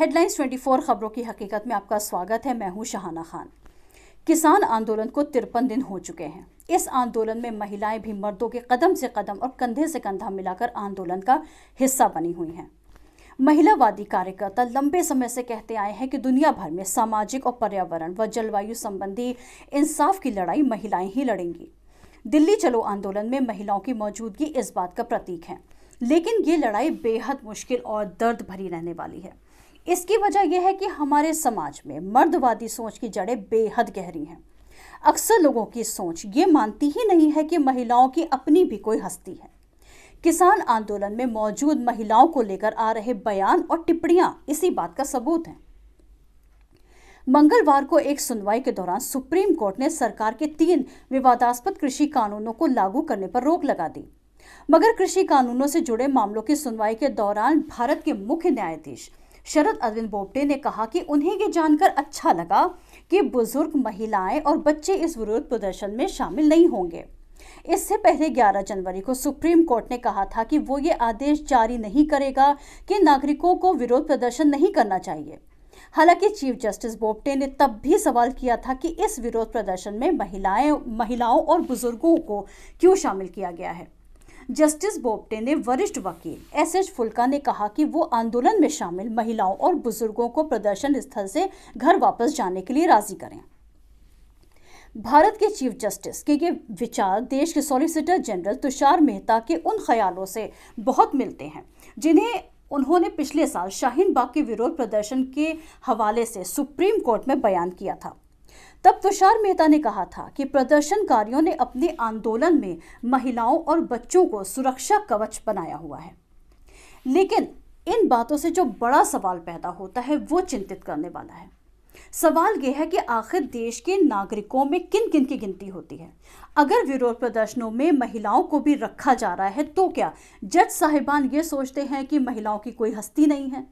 Headlines 24 खबरों की हकीकत में आपका स्वागत है। मैं हूं शहाना खान। किसान आंदोलन को 53 दिन हो चुके हैं। इस आंदोलन में महिलाएं भी मर्दों के कदम से कदम और कंधे से कंधा मिलाकर आंदोलन का हिस्सा बनी हुई हैं। महिलावादी कार्यकर्ता लंबे समय से कहते आए हैं कि दुनिया भर में सामाजिक और पर्यावरण व जलवायु संबंधी इंसाफ की लड़ाई महिलाएं ही लड़ेंगी। दिल्ली चलो आंदोलन में महिलाओं की मौजूदगी इस बात का प्रतीक है, लेकिन ये लड़ाई बेहद मुश्किल और दर्द भरी रहने वाली है। इसकी वजह यह है कि हमारे समाज में मर्दवादी सोच की जड़ें बेहद गहरी हैं। अक्सर लोगों की सोच ये मानती ही नहीं है कि महिलाओं की अपनी भी कोई हस्ती है। किसान आंदोलन में मौजूद महिलाओं को लेकर आ रहे बयान और टिप्पणियां इसी बात का सबूत हैं। मंगलवार को एक सुनवाई के दौरान सुप्रीम कोर्ट ने सरकार के 3 विवादास्पद कृषि कानूनों को लागू करने पर रोक लगा दी। मगर कृषि कानूनों से जुड़े मामलों की सुनवाई के दौरान भारत के मुख्य न्यायाधीश शरद अरविंद बोबडे ने कहा कि उन्हें ये जानकर अच्छा लगा कि बुजुर्ग, महिलाएं और बच्चे इस विरोध प्रदर्शन में शामिल नहीं होंगे। इससे पहले 11 जनवरी को सुप्रीम कोर्ट ने कहा था कि वो ये आदेश जारी नहीं करेगा कि नागरिकों को विरोध प्रदर्शन नहीं करना चाहिए। हालांकि चीफ जस्टिस बोबडे ने तब भी सवाल किया था कि इस विरोध प्रदर्शन में महिलाओं और बुजुर्गों को क्यों शामिल किया गया है। जस्टिस बोबडे ने वरिष्ठ वकील एस फुल्का ने कहा कि वो आंदोलन में शामिल महिलाओं और बुजुर्गों को प्रदर्शन स्थल से घर वापस जाने के लिए राजी करें। भारत के चीफ जस्टिस के ये विचार देश के सॉलिसिटर जनरल तुषार मेहता के उन ख्यालों से बहुत मिलते हैं जिन्हें उन्होंने पिछले साल शाहीन बाग के विरोध प्रदर्शन के हवाले से सुप्रीम कोर्ट में बयान किया था। तब तुषार मेहता ने कहा था कि प्रदर्शनकारियों ने अपने आंदोलन में महिलाओं और बच्चों को सुरक्षा कवच बनाया हुआ है। लेकिन इन बातों से जो बड़ा सवाल पैदा होता है वो चिंतित करने वाला है। सवाल यह है कि आखिर देश के नागरिकों में किन किन की गिनती होती है। अगर विरोध प्रदर्शनों में महिलाओं को भी रखा जा रहा है तो क्या जज साहिबान ये सोचते हैं कि महिलाओं की कोई हस्ती नहीं है?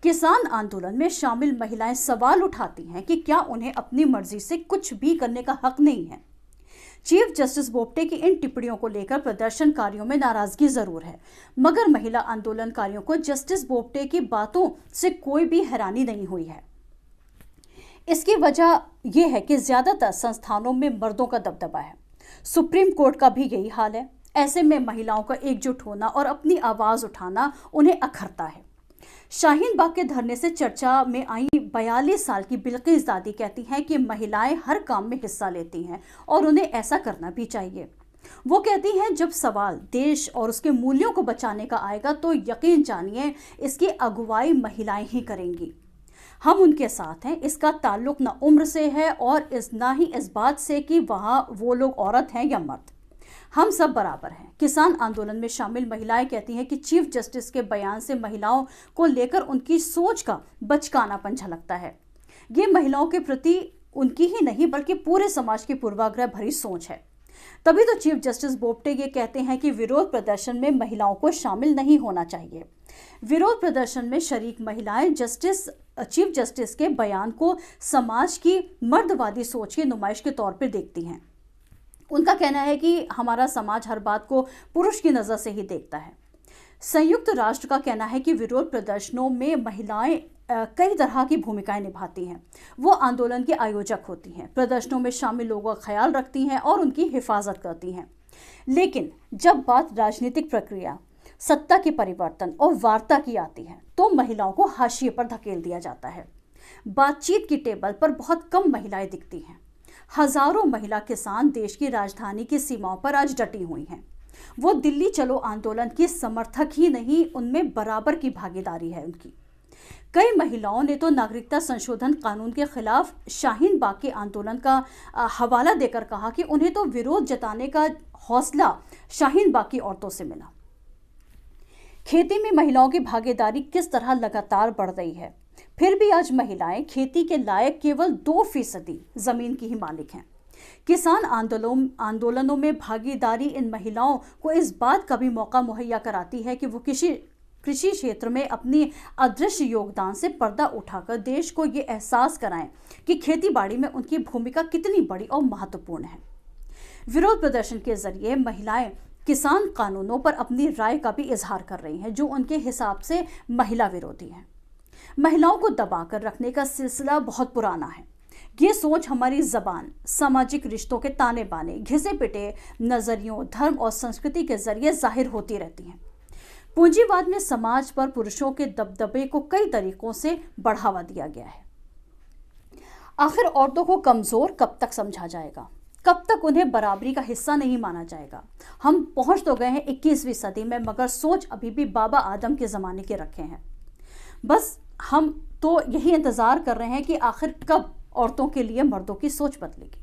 किसान आंदोलन में शामिल महिलाएं सवाल उठाती हैं कि क्या उन्हें अपनी मर्जी से कुछ भी करने का हक नहीं है। चीफ जस्टिस बोबडे की इन टिप्पणियों को लेकर प्रदर्शनकारियों में नाराजगी जरूर है, मगर महिला आंदोलनकारियों को जस्टिस बोबडे की बातों से कोई भी हैरानी नहीं हुई है। इसकी वजह यह है कि ज्यादातर संस्थानों में मर्दों का दबदबा है। सुप्रीम कोर्ट का भी यही हाल है। ऐसे में महिलाओं का एकजुट होना और अपनी आवाज उठाना उन्हें अखरता है। शाहीन बाग के धरने से चर्चा में आई 42 साल की बिल्किस दादी कहती हैं कि महिलाएं हर काम में हिस्सा लेती हैं और उन्हें ऐसा करना भी चाहिए। वो कहती हैं जब सवाल देश और उसके मूल्यों को बचाने का आएगा तो यकीन जानिए इसकी अगुवाई महिलाएं ही करेंगी। हम उनके साथ हैं। इसका ताल्लुक न उम्र से है और ना ही इस बात से कि वहाँ वो लोग औरत हैं या मर्द। हम सब बराबर हैं। किसान आंदोलन में शामिल महिलाएं कहती हैं कि चीफ जस्टिस के बयान से महिलाओं को लेकर उनकी सोच का बचकानापन झलकता है। ये महिलाओं के प्रति उनकी ही नहीं बल्कि पूरे समाज की पूर्वाग्रह भरी सोच है। तभी तो चीफ जस्टिस बोबडे ये कहते हैं कि विरोध प्रदर्शन में महिलाओं को शामिल नहीं होना चाहिए। विरोध प्रदर्शन में शरीक महिलाएं चीफ जस्टिस के बयान को समाज की मर्दवादी सोच की नुमाइश के तौर पर देखती हैं। उनका कहना है कि हमारा समाज हर बात को पुरुष की नज़र से ही देखता है। संयुक्त राष्ट्र का कहना है कि विरोध प्रदर्शनों में महिलाएं कई तरह की भूमिकाएं निभाती हैं। वो आंदोलन के आयोजक होती हैं, प्रदर्शनों में शामिल लोगों का ख्याल रखती हैं और उनकी हिफाजत करती हैं। लेकिन जब बात राजनीतिक प्रक्रिया, सत्ता के परिवर्तन और वार्ता की आती है तो महिलाओं को हाशिए पर धकेल दिया जाता है। बातचीत की टेबल पर बहुत कम महिलाएं दिखती हैं। हजारों महिला किसान देश की राजधानी की सीमाओं पर आज डटी हुई हैं। वो दिल्ली चलो आंदोलन की समर्थक ही नहीं, उनमें बराबर की भागीदारी है उनकी। कई महिलाओं ने तो नागरिकता संशोधन कानून के खिलाफ शाहीन बाग के आंदोलन का हवाला देकर कहा कि उन्हें तो विरोध जताने का हौसला शाहीन बाग की औरतों से मिला। खेती में महिलाओं की भागीदारी किस तरह लगातार बढ़ रही है, फिर भी आज महिलाएं खेती के लायक केवल 2% जमीन की ही मालिक हैं। किसान आंदोलनों में भागीदारी इन महिलाओं को इस बात का भी मौका मुहैया कराती है कि वो कृषि क्षेत्र में अपनी अदृश्य योगदान से पर्दा उठाकर देश को ये एहसास कराएं कि खेतीबाड़ी में उनकी भूमिका कितनी बड़ी और महत्वपूर्ण है। विरोध प्रदर्शन के जरिए महिलाएं किसान कानूनों पर अपनी राय का भी इजहार कर रही हैं जो उनके हिसाब से महिला विरोधी हैं। महिलाओं को दबाकर रखने का सिलसिला बहुत पुराना है। ये सोच हमारी जबान, सामाजिक रिश्तों के ताने बाने, घिसे पिटे नजरियों, धर्म और संस्कृति के जरिए जाहिर होती रहती है। पूंजीवाद में समाज पर पुरुषों के दबदबे को कई तरीकों से बढ़ावा दिया गया है। आखिर औरतों को कमजोर कब तक समझा जाएगा? कब तक उन्हें बराबरी का हिस्सा नहीं माना जाएगा? हम पहुंच तो गए हैं 21वीं सदी में, मगर सोच अभी भी बाबा आदम के जमाने के रखे हैं। बस हम तो यही इंतजार कर रहे हैं कि आखिर कब औरतों के लिए मर्दों की सोच बदलेगी।